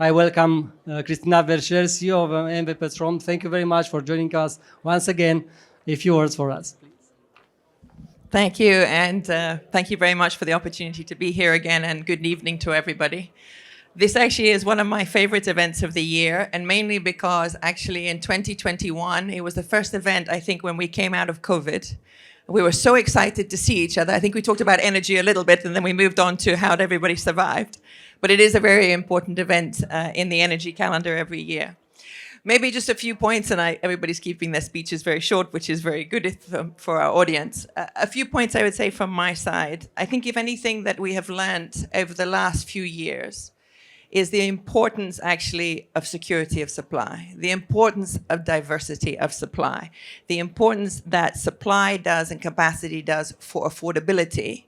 I welcome Christina, Verchere, CEO of OMV Petrom. Thank you very much for joining us once again. A few words for us, please. Thank you, and thank you very much for the opportunity to be here again, and good evening to everybody. This actually is one of my favorite events of the year, and mainly because actually in 2021, it was the first event, I think, when we came out of COVID. We were so excited to see each other. I think we talked about energy a little bit, and then we moved on to how everybody survived. But it is a very important event in the energy calendar every year. Maybe just a few points, and everybody's keeping their speeches very short, which is very good for our audience. A few points I would say from my side. I think if anything that we have learned over the last few years is the importance actually of security of supply, the importance of diversity of supply, the importance that supply does and capacity does for affordability.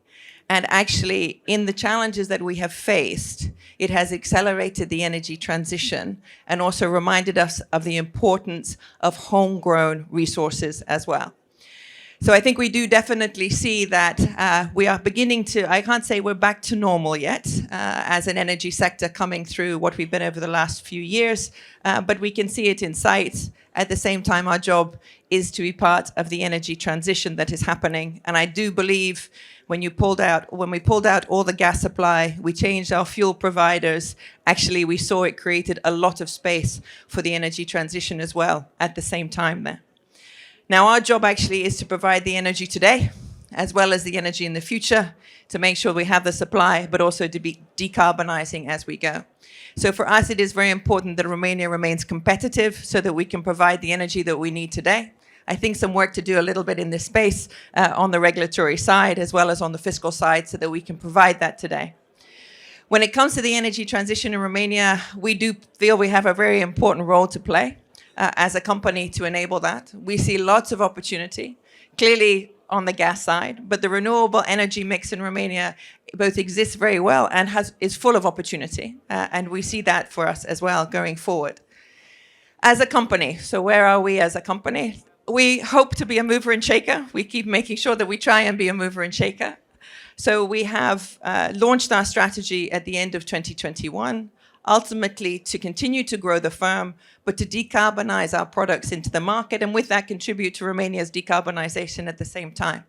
And actually, in the challenges that we have faced, it has accelerated the energy transition and also reminded us of the importance of homegrown resources as well. So I think we do definitely see that we are beginning to, I can't say we're back to normal yet as an energy sector coming through what we've been over the last few years, but we can see it in sight. At the same time, our job is to be part of the energy transition that is happening. And I do believe when we pulled out all the gas supply, we changed our fuel providers. Actually, we saw it created a lot of space for the energy transition as well at the same time there. Now, our job actually is to provide the energy today, as well as the energy in the future, to make sure we have the supply, but also to be decarbonizing as we go. So for us, it is very important that Romania remains competitive so that we can provide the energy that we need today. I think some work to do a little bit in this space on the regulatory side, as well as on the fiscal side, so that we can provide that today. When it comes to the energy transition in Romania, we do feel we have a very important role to play as a company to enable that. We see lots of opportunity, clearly on the gas side, but the renewable energy mix in Romania both exists very well and is full of opportunity. And we see that for us as well going forward. As a company, so where are we as a company? We hope to be a mover and shaker. We keep making sure that we try and be a mover and shaker. So we have launched our strategy at the end of 2021, ultimately to continue to grow the firm, but to decarbonize our products into the market, and with that contribute to Romania's decarbonization at the same time.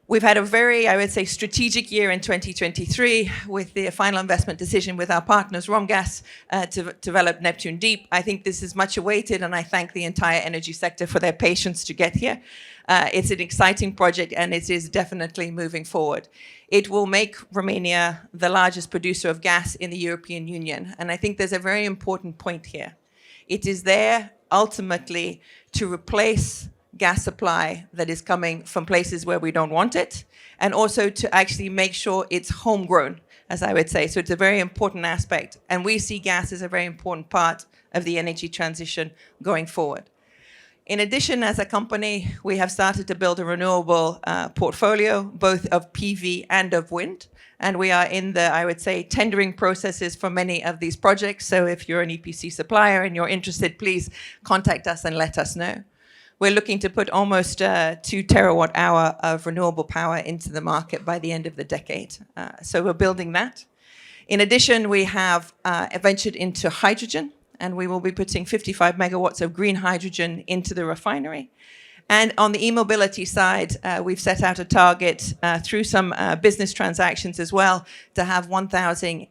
We've had a very, I would say, strategic year in 2023 with the final investment decision with our partners, Romgaz, to develop Neptune Deep. I think this is much awaited, and I thank the entire energy sector for their patience to get here. It's an exciting project, and it is definitely moving forward. It will make Romania the largest producer of gas in the European Union, and I think there's a very important point here. It is there, ultimately, to replace gas supply that is coming from places where we don't want it, and also to actually make sure it's homegrown, as I would say. So it's a very important aspect, and we see gas as a very important part of the energy transition going forward. In addition, as a company, we have started to build a renewable portfolio, both of PV and of wind. And we are in the, I would say, tendering processes for many of these projects. So if you're an EPC supplier and you're interested, please contact us and let us know. We're looking to put almost 2 terawatt hour of renewable power into the market by the end of the decade. So we're building that. In addition, we have ventured into hydrogen, and we will be putting 55 megawatts of green hydrogen into the refinery. And on the e-mobility side, we've set out a target through some business transactions as well to have 1,000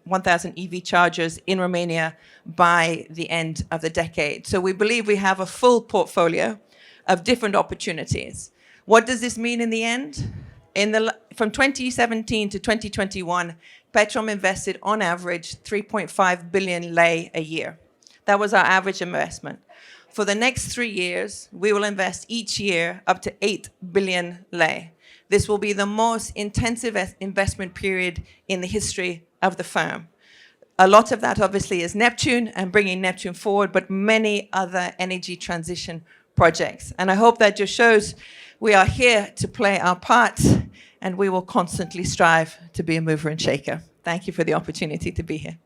EV chargers in Romania by the end of the decade. So we believe we have a full portfolio of different opportunities. What does this mean in the end? From 2017 to 2021, Petrom invested on average 3.5 billion lei a year. That was our average investment. For the next 3 years, we will invest each year up to 8 billion lei. This will be the most intensive investment period in the history of the firm. A lot of that obviously is Neptune and bringing Neptune forward, but many other energy transition projects. And I hope that just shows we are here to play our part, and we will constantly strive to be a mover and shaker. Thank you for the opportunity to be here.